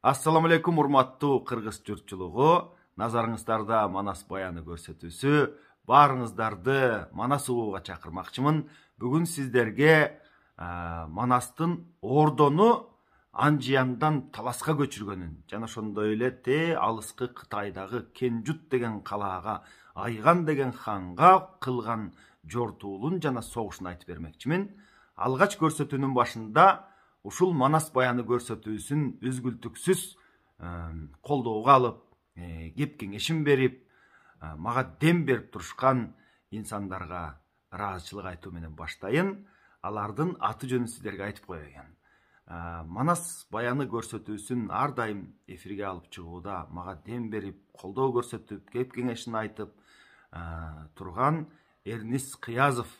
Assalamu алейкум, урматтуу кыргыз журтчулугу. Назарыңыздарда Манас баяны көрсөтүүсү. Баарыңыздарды Манас угууга чакырмакчымын. Бүгүн сиздерге Манастын Ордону Анжияндан Таласка көчүргөнүн жана ошондой эле те алыскы Кытайдагы Кенжут деген калаага Айган деген ханга кылган жортуулун жана согушун айтып бермекчимин. Алгач көрсөтүүнүн башында ушул Манас баяны көрсөтүүсүн үзгүлтүксүз колдоого алып, кеп кеңешин берип, мага дем берип турушкан инсандарга ыраазычылык айтуу менен баштайын. Алардын аты жөнүн сиздерге айтып коеюн. Манас баяны көрсөтүүсүн ар дайым эфирге алып чыгууда мага дем берип, колдоо көрсөтүп, кеп кеңешин айтып турган Эрнис Кыязов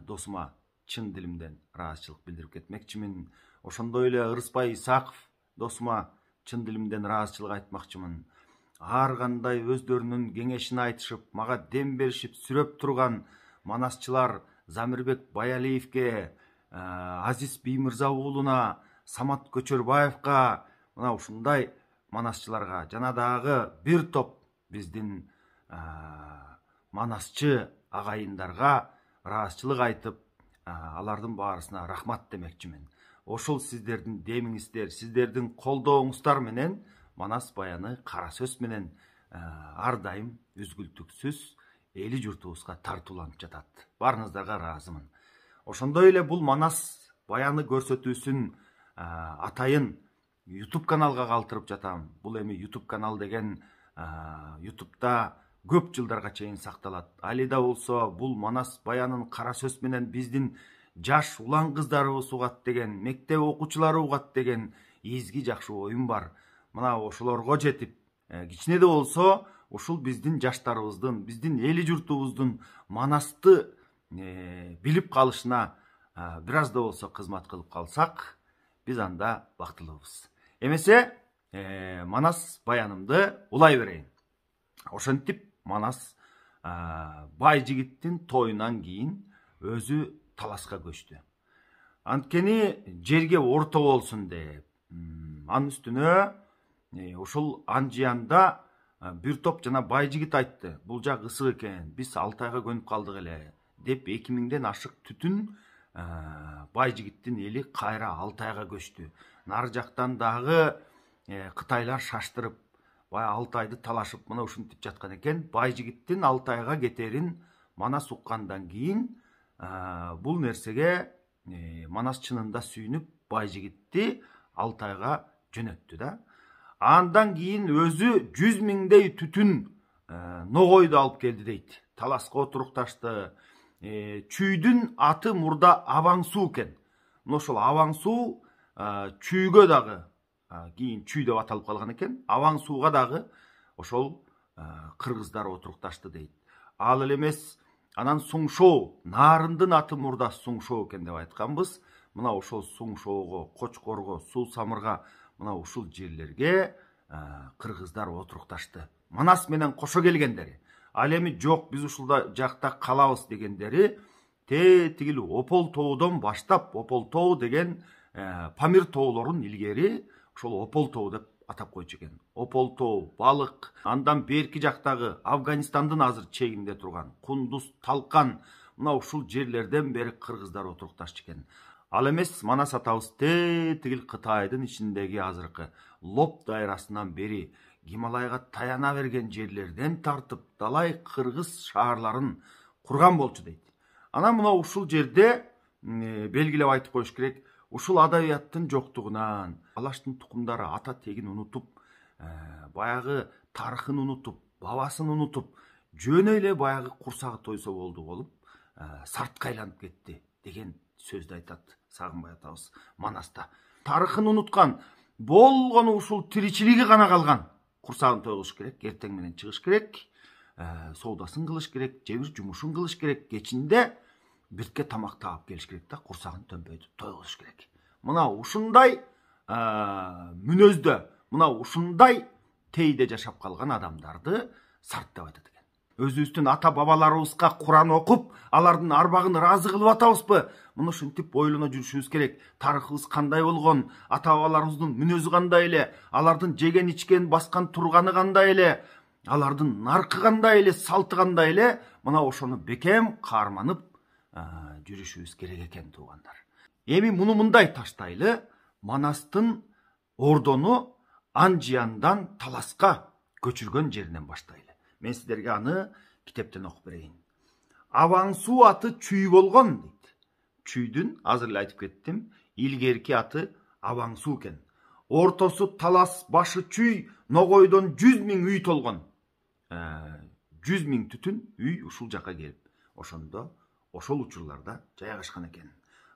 досума чын дилимден ыраазычылык билдирип кетмекчимин. Ошондой эле Ырыспай Исаков досума чын дилимден ыраазычылык айтмакчымын. Ар кандай өздөрүнүн кеңешин айтышып, мага дем беришип, сүрөп турган манасчылар Замирбек Баялиевке, Азиз Биймырза уулуна, Самат Көчөрбаевка, мына ушундай манасчыларга жана дагы бир топ биздин манасчы агайындарга ыраазычылык айтып, алардын баарысына рахмат демекчимин. Ошол сиздердин демиңиздер, сиздердин колдооңуздар менен Манас баяны кара сөз менен ар дайым үзгүлтүксүз эли журтубузга тартууланып жатат. Баарыңыздарга ыраазымын. Ошондой эле бул Манас баяны көрсөтүүсүн атайын YouTube каналга калтырып жатам. Бул эми YouTube канал деген YouTube'да көп жылдарга чейин сакталат. Али да болсо бул Манас баянын кара сөз менен биздин жаш улан кыздарыбыз угат деген, мектеп окуучулары угат деген изги жакшы оюм бар. Мына ошолорго жетип, кичине да болсо ушул биздин жаштарыбыздын, биздин эли журтубуздун Манасты билип калышына бир аз да болсо кызмат кылып калсак, биз анда бактылуубуз. Эмесе Манас баянымды улай берейин. Ошентип Манас бай жигиттин тоюнан кийин өзү Таласка көчтү. Анткени жерге орто болсун деп. Анын үстүнө ушул Анжиянда бир топ жана бай жигит айтты. Бул жак ысык экен, биз Алтайга көнүп калдык эле деп 2000ден ашык түтүн бай жигиттин эли кайра Алтайга көчтү. Нары жактан дагы Кытайлар шаштырып, бай Алтайды талашып, мына ушинтип жаткан экен. Бай жигиттин Алтайга кетерин Манас уккандан кийин бул нерсеге Манас чынында сүйүнүп, бай жигитти Алтайга жөнөттү да. Андан кийин өзү 100 миңдей түтүн ногойду алып келди дейт. Таласка отурукташты. Чүйдүн аты мурда Абаң суу экен. Мына ошол Абаң суу чүйгө дагы кийин чүй деп аталып калган экен. Абаң сууга дагы ошол кыргыздар отурукташты дейт. Ал эле эмес, анан Суңшоо, Нарындын аты мурда Суңшоо экен деп айтканбыз. Мына ошол Суңшоого, Кочкорго, Суу Самырга, мына ушул жерлерге кыргыздар отурукташты. Манас менен кошо келгендери. Ал эми жок, биз ушул жакта калабыз дегендери тигил Опол тоодон баштап, Опол тоо деген Памир тоолорун илгери ошол Опол тоо деп атап койчу экен. Опол тоо, Балык, андан берки жактагы Афганистандын азыр чегинде турган Кундуз, Талкан, мына ушул жерлерден бери кыргыздар отурукташчу экен. Ал эмес, Манас атабыз тигил Кытайдын ичиндеги азыркы Лоп дайрасынан бери Гималайга таяна берген жерлерден тартып, далай кыргыз шаарларын курган болчу дейт. Анан мына ушул жерде белгилеп айтып коюш керек, ушул адабияттын жоктугунан, алаштын тукумдары ата тегин унутуп, баягы тарыхын унутуп, бабасын унутуп, жөн эле баягы курсагы тойсо болду болуп, сартка айланып кетти деген сөздү айтат Сагынбай атабыз Манаста. Тарыхын унуткан, болгону ушул тиричилиги гана калган. Курсагын тойгуш керек, эртең менен чыгыш керек, соодасын кылыш керек, же бир жумушун кылыш керек, кечинде биртке тамак таап келиш керек да, курсагын төнбөйтүп тойгуш керек. Мына ушундай мүнөздө, мына ушундай тейде жашап калган адамдарды сарт деп айтат экен. өзүбүздүн ата бабаларыбызга Куран окуп, алардын арбагын ыраазы кылып атабызбы? Муну ушинтип ойлоно жүрүшүбүз керек. Тарыхыбыз кандай болгон, ата бабаларыбыздын мүнөзү кандай эле, алардын жеген ичкен баскан турганы кандай эле, алардын наркы кандай эле, салты кандай эле, мына ошону бекем каарманып жүрүшүбүз керек экен туугандар. Эми муну мындай таштайлы, Манастын ордону Анжияндан Таласка көчүргөн жеринен баштайлы. Мен сиздерге аны китептен окуп берейин. Абаңсуу аты Чүй болгон дейт. Чүйдүн азыр эле айтып кеттим, илгерки аты Абаңсуу экен. Ортосу талас, башы чүй, ногойдон 100 000 үй толгон. 100 000 түтүн үй ушул жака келип, ошондо ошол учурларда жайгашкан экен.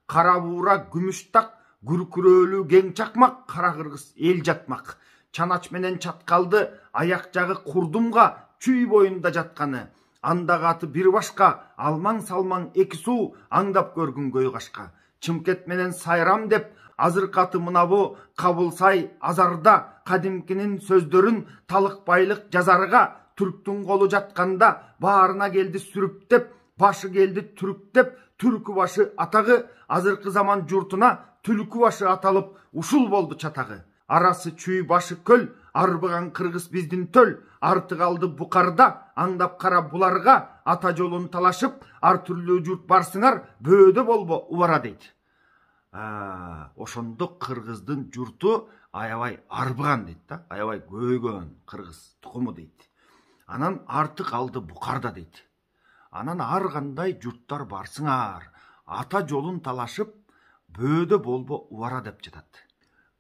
Кара буура, күмүштак, күркүрөөлүү кең чакмак, кара кыргыз эл жатмак. Чанач менен чаткалды, аяк жагы курдумга, чүй боюнда жатканы. Андагы аты бир башка, алмаң салмаң эки суу, аңдап көргүн көй кашка. Чымкет менен сайрам деп, азыркы аты мынабу, Кабылсай азарда, кадимкинин сөздөрүн талык байлык жазарга, түрктүн колу жатканда, баарына келди сүрүптеп, башы келди түрктеп, түркү башы атагы, азыркы заман журтуна түлкү башы аталып, ушул болду чатагы. Арасы чүй башы көл, арбыган кыргыз биздин төл, арты калды букарда, аңдап кара буларга, ата жолун талашып, ар түрлүү журт барсыңар, бөөдө болбо убара дейт. Ошондо кыргыздын журту аябай арбыган дейт да, аябай көйгөн кыргыз тукуму дейт. Анан арты калды букарда дейт. Анан ар кандай журттар барсыңар, ата жолун талашып, бөөдө болбо убара деп жатат.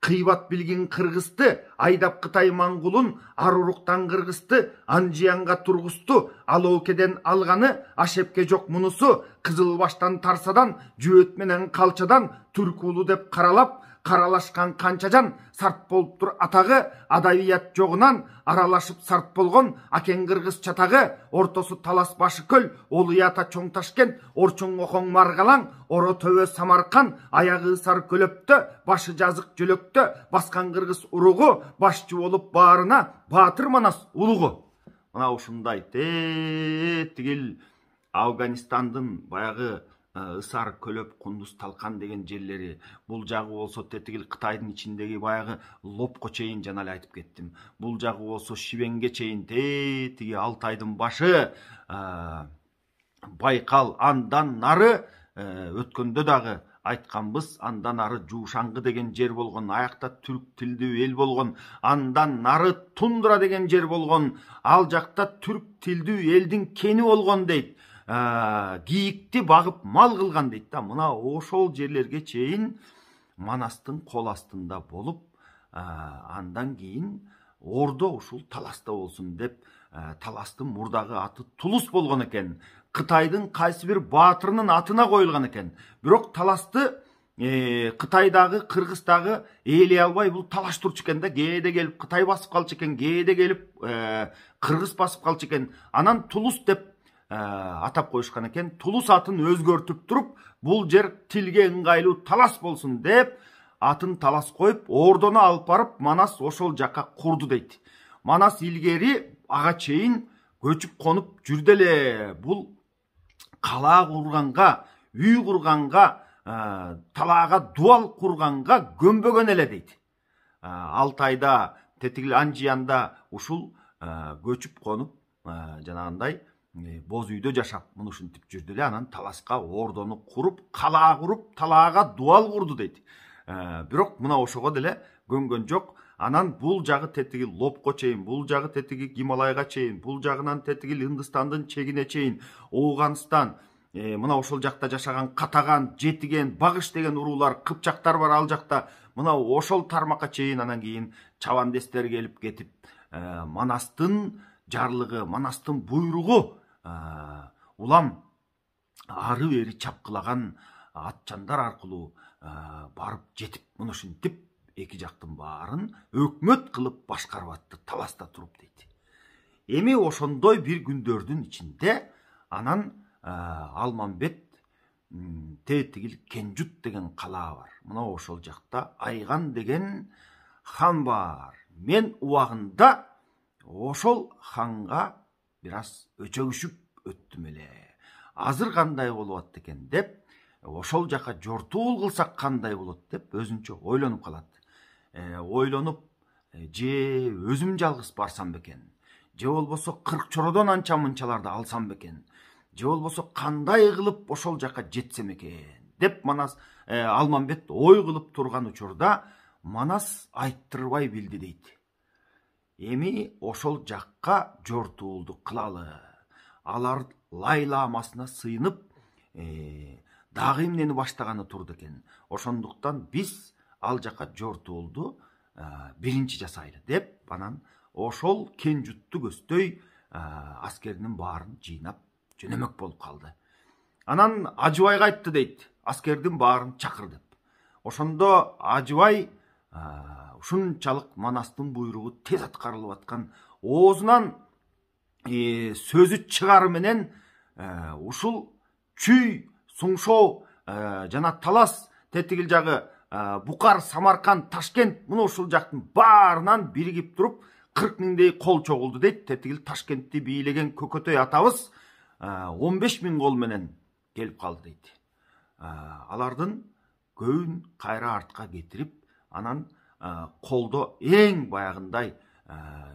Кыйбат билген кыргызды, айдап Кытай маңгулун, ар уруктан кыргызды, Анжиянга тургузду, ал оокеден алганы, ашепке жок мунусу, кызыл баштан тарсадан, жөөт менен калчадан, түрк уулу деп каралап, каралашкан канча жан, сарт болуптур атагы, адабият жогунан, аралашып сарт болгон, акен кыргыз чатагы, ортосу талас башы көл, Олуята чоң Ташкент, орчуң охоң Маргалаң, оро төбө Самаркан, аягы сар көлөптө, башы жазык жөлөктө, баскан кыргыз уругу, башчы болуп баарына, Баатыр Манас улугу. Мына ушундай тигил Афганистандын баягы Ысар, Көлөп, Кундуз, Талкан деген жерлери, бул жагы болсо тетигил Кытайдын ичиндеги баягы Лопко чейин жана эле айтып кеттим. Бул жагы болсо Шибенге чейин тиги Алтайдын башы, Байкал, андан нары өткөндө дагы айтканбыз, андан ары Жуушаңгы деген жер болгон, аякта түрк тилдүү эл болгон, андан нары Тундра деген жер болгон, ал жакта түрк тилдүү элдин кени болгон дейт. Кийикти багып мал кылган дейт да. Мына ошол жерлерге чейин Манастын кол астында болуп, андан кийин ордо ушул Таласта болсун деп, Таластын мурдагы аты Тулус болгон экен. Кытайдын кайсы бир баатырынын атына коюлган экен. Бирок Таласты Кытайдагы, Кыргыздагы ээлей албай бул талаш турчу экен да. Кээде келип Кытай басып калчу экен, кээде келип Кыргыз басып калчу экен. Анан Тулус деп атап коюшкан экен. Тулус атын өзгөртүп туруп, бул жер тилге ыңгайлуу Талас болсун деп, атын Талас коюп, ордону алып барып, Манас ошол жака курду дейт. Манас илгери ага чейин көчүп конуп жүрдү эле. Бул калаа курганга, үй курганга, талаага дуал курганга көнбөгөн эле дейт. Алтайда, тетигил Анжиянда ушул көчүп конуп, жанагындай боз үйдө жашап, муну ушинтип жүрдү эле. Анан Таласка ордону куруп, калаа куруп, талаага дуал курду дейт. Бирок мына ошого деле көнгөн жок. Анан бул жагы тетиги Лопко чейин, бул жагы тетиги Гималайга чейин, бул жагынан тетиги Үндүстандын чегине чейин, Ооганстан, мына ошол жакта жашаган Катаган, Жетиген, Багыш деген уруулар, кыпчактар бар ал жакта. Мына ошол тармакка чейин анан кийин чабандестер келип кетип, Манастын жарлыгы, Манастын буйругу улам ары бери чапкылаган атчандар аркылуу барып жетип, муну ушинтип эки жактын баарын өкмөт кылып башкарып атты Таласта туруп дейт. Эми ошондой бир күндөрдүн ичинде анан Алмамбет тетигил Кенжут деген калаа бар. Мына ошол жакта Айган деген хан бар. Мен убагында ошол ханга бираз өчөгүшүп өттүм эле. Азыр кандай болуп атты экен деп, ошол жака жортуул кылсак кандай болот деп өзүнчө ойлонуп калат. Ойлонуп, же өзүм жалгыз барсам бекен, же болбосо 40 чородон анча мынчаларды алсам бекен, же болбосо кандай кылып ошол жака жетсем экен деп Манас Алмамбет ой кылып турган учурда Манас айттырбай билди дейт. Эми ошол жакка жортуулду кылалы. Алар лайламасына сыйынып, дагы эмнени баштаганы турду экен. Ошондуктан биз ал жака жортуулду биринчи жасайлы деп, анан ошол Кенжутту көздөй аскеринин баарын жыйнап жөнөмөк болуп калды. Анан Ажыбайга айтты дейт, аскердин баарын чакыр деп. Ошондо Ажыбай ушунчалык Манастын буйругу тез аткарылып аткан, оозунан сөзү чыгары менен ушул Чүй, Суңшоо жана Талас, тетигил жагы Букар, Самарканд, Ташкент, мына ушул жактын баарынан биригип туруп 40 миңдей кол чогулду дейт. Тетигил Ташкентти бийлеген Көкөтөй атабыз 15 миң кол менен келип калды дейт. Алардын көбүн кайра артка кетирип, анан колдо эң баягындай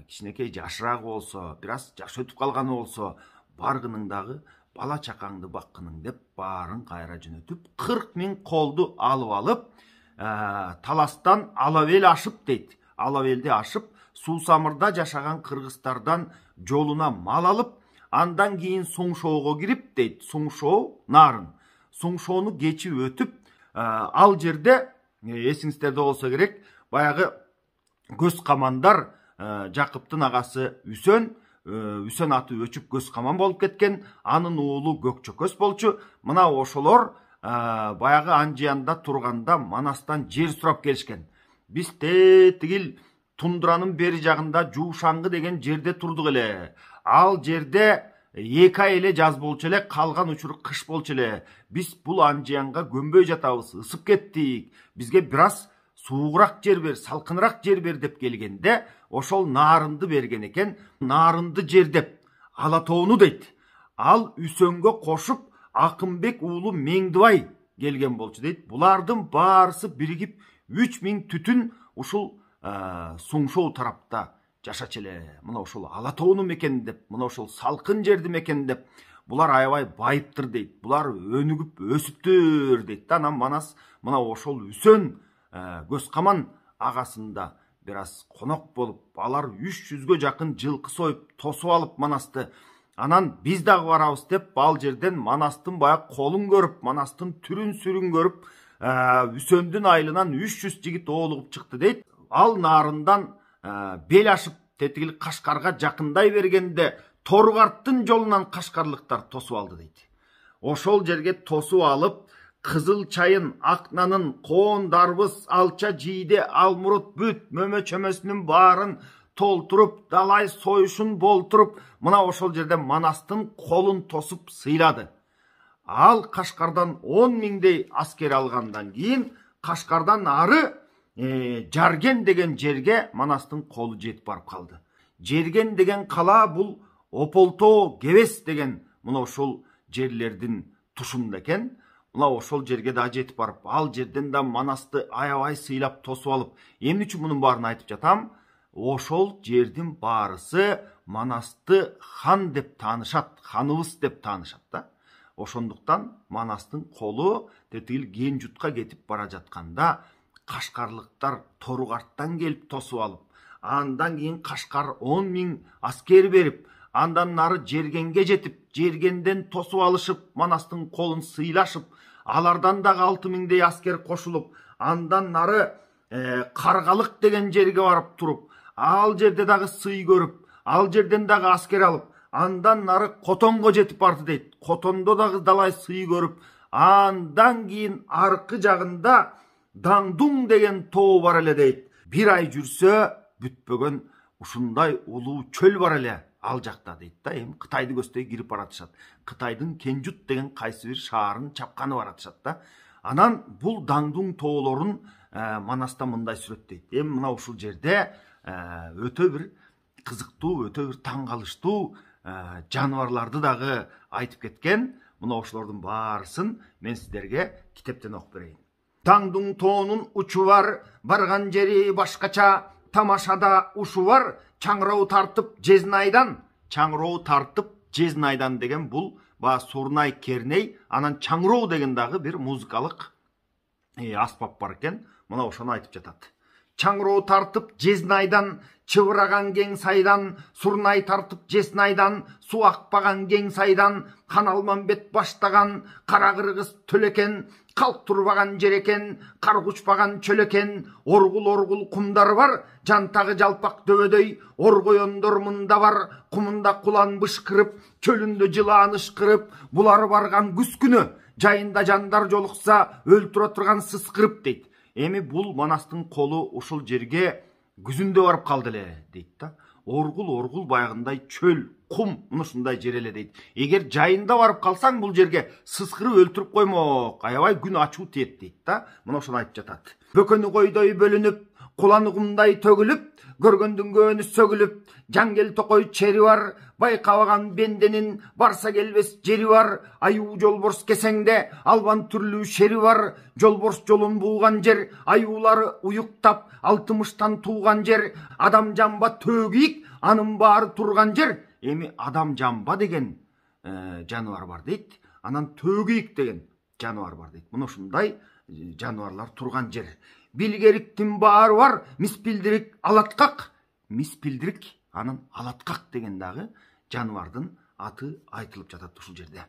кичинекей жашыраагы болсо, бираз жаш өтүп калганы болсо, баргыныңдагы бала чакаңды баккының деп баарын кайра жөнөтүп 40 миң колду алып алып, Таластан Алавел ашып дейт. Алавелди ашып, Суусамырда жашаган кыргыздардан жолуна мал алып, андан кийин Суңшоого кирип дейт. Суңшоо нарын. Суңшоону кечип өтүп, ал жерде эсиңиздерде болсо керек, баягы көз камандар, Жакыптын агасы Үсөн аты өчүп көз каман болуп кеткен, анын уулу Көкчөкөз болчу. Мына ошолор баягы Анжиянда турганда Манастан жер сурап келишкен. Биз тетигил тундуранын бери жагында Жуушаңгы деген жерде турдук эле. Ал жерде 2 ай эле жаз болчу эле, калган учуру кыш болчу эле. Биз бул Анжиянга көнбөй жатабыз, ысып кеттик. Бизге бираз суугураак жер бер, салкыныраак жер бер деп келгенде, ошол Нарынды берген экен. Нарынды жер деп Алатоону дейт. Ал Үсөнгө кошуп Акынбек уулу Меңдибай келген болчу дейт. Булардын баарысы биригип 3 миң түтүн ушул Суңшоо тарапта жашачу эле. Мына ошол Алатоону мекен деп, мына ошол салкын жерди мекен деп, булар аябай байыптыр дейт. Булар өнүгүп өсүптүр дейт. Анан Манас мына ошол Үсөн көз каман агасында бираз конок болуп, алар 300гө жакын жылкы союп, тосуп алып Манасты. Анан биз дагы барабыз деп, ал жерден Манастын баягы колун көрүп, Манастын түрүн сүрүн көрүп, Үсөндүн айылынан 300 жигит оолугуп чыкты дейт. Ал Нарындан бел ашып, тетигил Кашкарга жакындай бергенде, Торугарттын жолунан кашкарлыктар тосуп алды дейт. Ошол жерге тосуп алып, Кызыл чайын, Акнанын, Коон Дарбыз, Алча Жийде, Алмурут бүт мөмө чөмөсүнүн баарын толтуруп, далай союшун болтуруп, мына ошол жерде Манастын колун тосуп сыйлады. Ал Кашкардан 10 миңдей аскер алгандан кийин, Кашкардан ары Жарген деген жерге Манастын колу жетип барып калды. Жерген деген кала бул Ополтоо, Кебес деген мына ошол жерлердин тушунда экен. Мына ошол жерге да жетип барып, ал жерден да Манасты аябай сыйлап тосуп алып, эмне үчүн мунун баарын айтып жатам? Ошол жердин баарысы Манасты хан деп таанышат, ханыбыз деп таанышат да. Ошондуктан Манастын колу тетигил Кенжутка кетип бара жатканда, Кашкарлыктар Торугарттан келип тосуп алып, андан кийин Кашкар 10 миң аскер берип, андан нары Жергенге жетип, Жергенден тосуп алышып, Манастын колун сыйлашып, алардан дагы 6 миңдей аскер кошулуп, андан нары Каргалык деген жерге барып туруп, ал жерде дагы сый көрүп, ал жерден дагы аскер алып, андан нары Котонго жетип барды дейт. Котондо дагы далай сый көрүп, андан кийин аркы жагында Даңдуң деген тоо бар эле дейт. Bir ай жүрсө бүтпөгөн ушундай улуу чөл бар эле ал жакта дейт да. Эми Кытайды көздөй кирип баратышат. Кытайдын Кенжут деген кайсы бир шаарын чапканы баратышат да. Анан бул Даңдуң тоолорун Манаста мындай сүрөттөйт. Эми мына ушул жерде өтө бир кызыктуу, өтө бир таң калыштуу жануарларды дагы айтып кеткен. Мына ошолордун баарысын мен сиздерге китептен окуп берейин. Таңдың тоонун учу бар, барган жери башкача, тамашада ушу бар, чаңыроо тартып Жезнайдан. Чаңыроо тартып Жезнайдан деген бул Сурнай Керней, анан чаңыроо деген дагы бир музыкалык аспап бар экен. Мына ошону айтып жатат. Чаңыроо тартып Жезнайдан, чыбыраган кең сайдан, Сурнай тартып Жезнайдан, су акпаган кең сайдан, Каналмамбет баштаган, кара кыргыз төлекен, калк турбаган жер экен, кар кучпаган чөл экен, оргул кумдар бар, жантагы жалпак дөбөдөй, оргоёндор мында бар, кумунда кулан бышкырып, чөлүндө жылаан ышкырып, булар барган күз күнү, жайында жандар жолукса, өлтүрө турган сыскырып дейт. Эми бул Манастын колу ушул жерге күзүндө барып калды эле дейт да. Оргул баягындай чөл, кум ушундай жер эле дейт. Эгер жайында барып калсаң бул жерге сыскырып өлтүрүп коймок, аябай күн ачуу тиет дейт да. Мына ошону айтып жатат. Бөкөнү койдой бөлүнүп, куланы кумдай төгүлүп, көргөндүн көөнү сөгүлүп, жангел токой чери бар, байкабаган бенденин барса келбес жери бар, аюу жолборс кесеңде албан түрлүү шери бар, жолборс жолун бууган жер, аюулары уюктап алтымыштан тууган жер, адам жамба төгийик, анын баары турган жер. Эми адам жамба деген жаныбар бар дейт, анан төгийик деген жаныбар бар дейт. Мына ушундай жаныбарлар турган жер. Билгериктин баары бар, миспилдирик алаткак. Миспилдирик анын алаткак деген дагы жаныбардын аты айтылып жатат ушул жерде.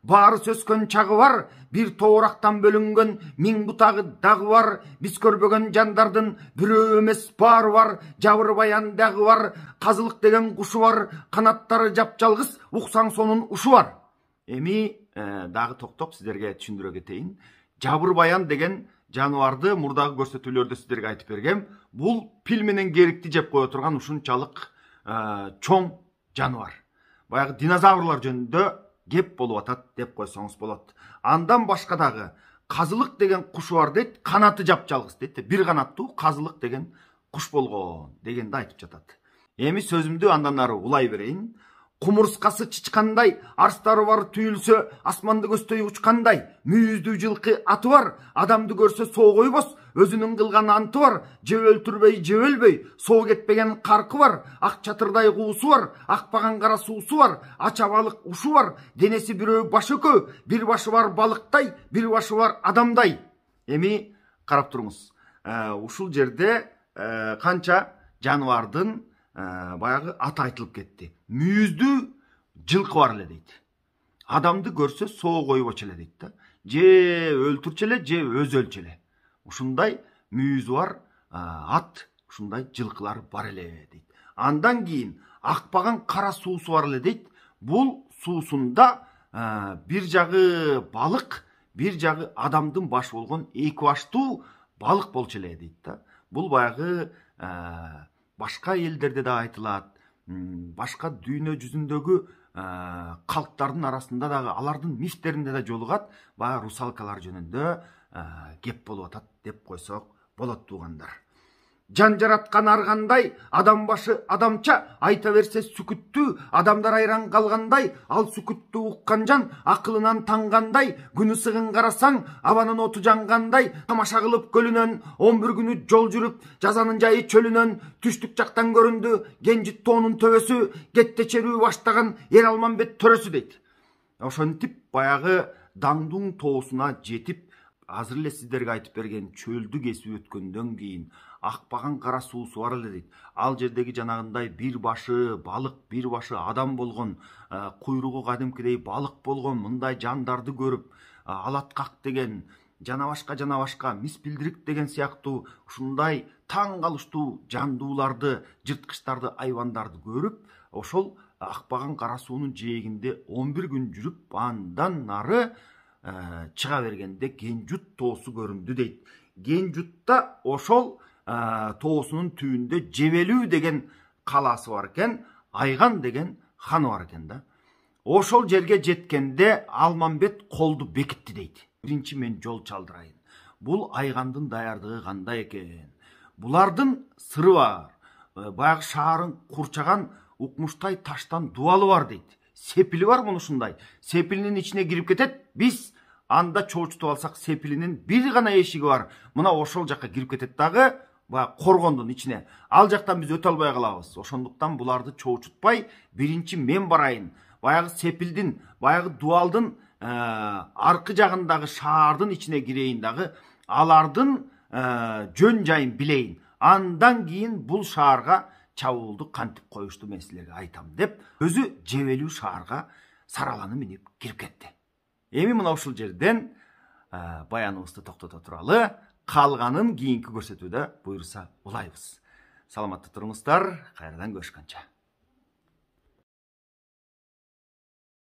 Баары сөскөн чагы бар, бир тоорактан бөлүнгөн миң бутагы дагы бар, биз көрбөгөн жандардын бирөө эмес баары бар, жабыр баян дагы бар, казылык деген кушу бар, канаттары жапжалгыз, уксаң сонун ушу бар. Эми дагы токтоп сиздерге түшүндүрө кетейин. Жабыр баян деген жаныбарды мурдагы көрсөтүүлөрдө сиздерге айтып бергем. Бул пил менен керикти жеп кое турган ушунчалык чоң жаныбар. Баягы динозаврлар жөнүндө кеп болуп атат деп койсоңуз болот. Андан башка дагы казылык деген кушу бар дейт, канаты жапжалгыз дейт. Бир канаттуу казылык деген куш болгон дегенди айтып жатат. Эми сөзүмдү андан ары улай берейин. Кумурскасы чычкандай, арстары бар түйүлсө, асманды көздөй учкандай, мүйүздүү жылкы аты бар, адамды көрсө соо койбос, өзүнүн кылган анты бар, же өлтүрбөй, же өлбөй, соо кетпеген каркы бар, ак чатырдай куусу бар, акпаган кара суусу бар, ача балык ушу бар, денеси бирөө баш экөө, бир башы бар балыктай, бир башы бар адамдай. Эми карап туруңуз. Ушул жерде канча жаныбардын баягы аты айтылып кетти. Мүйүздүү жылкы бар эле дейт. Адамды көрсө соо койбочу эле дейт да. Же өлтүрчү эле, же өзү өлчү эле. Ушундай мүйүзү бар ат, ушундай жылкылар бар эле дейт. Андан кийин акпаган кара суусу бар эле дейт. Бул суусунда бир жагы балык, бир жагы адамдын башы болгон эки баштуу балык болчу эле дейт да. Бул баягы башка элдерде да айтылат, башка дүйнө жүзүндөгү калктардын арасында дагы алардын мифтеринде да жолугат, баягы русалкалар жөнүндө кеп болуп атат деп койсок болот туугандар. Жан жараткан аргандай, адам башы адамча, айта берсе сүкүттүү, адамдар айран калгандай, ал сүкүттүү уккан жан акылынан тангандай, күнү сыгын карасаң, абанын оту жангандай, тамаша кылып көлүнөн, 11 күнү жол жүрүп, жазанын жайы чөлүнөн, түштүк жактан көрүндү, Кенжит тоонун төбөсү, кетте черүү баштаган Эралмамбет төрөсү дейт. Ошентип баягы Даңдуң тоосуна жетип, азыр эле сиздерге айтып берген чөлдү кесип өткөндөн кийин акпаган кара суусу бар эле дейт. Ал жердеги жанагындай бир башы балык, бир башы адам болгон, куйругу кадимкидей балык болгон мындай жандарды көрүп, алаткак деген жана башка миспилдирик деген сыяктуу ушундай таң калыштуу жандууларды, жырткычтарды, айбандарды көрүп, ошол акпаган кара суунун жээгинде 11 күн жүрүп, андан нары чыга бергенде Кенжут тоосу көрүндү дейт. Кенжутта ошол тоосунун түбүндө Жебелүү деген калаасы бар экен, Айган деген ханы бар экен да. Ошол жерге жеткенде Алмамбет колду бекитти дейт. Биринчи мен жол чалдырайын. Бул Айгандын даярдыгы кандай экен? Булардын сыры бар. Баягы шаарын курчаган укмуштай таштан дуалы бар дейт. Сепили бар мұны ушундай. Сепилинин ичине кирип кетет. Биз анда чоочутуп алсак, сепилинин бир гана эшиги бар. Мына ошол жакка кирип кетет дагы, баягы коргондун ичине. Ал жактан биз өтө албай калабыз. Ошондуктан буларды чоочутпай, биринчи мен барайын. Баягы сепилдин, баягы дуалдын аркы жагындагы шаардын ичине кирейин дагы, алардын жөн жайын билейин. Андан кийин бул шаарга чабуулду кантип коюшту мен силерге айтам деп, өзү жебелүү шаарга сараланы минип кирип кетти. Эми мына ушул жерден баяныбызды токтото туралы, калганын кийинки көрсөтүүдө буйруса улайбыз. Саламатта туруңуздар, кайрадан көрүшкөнчө.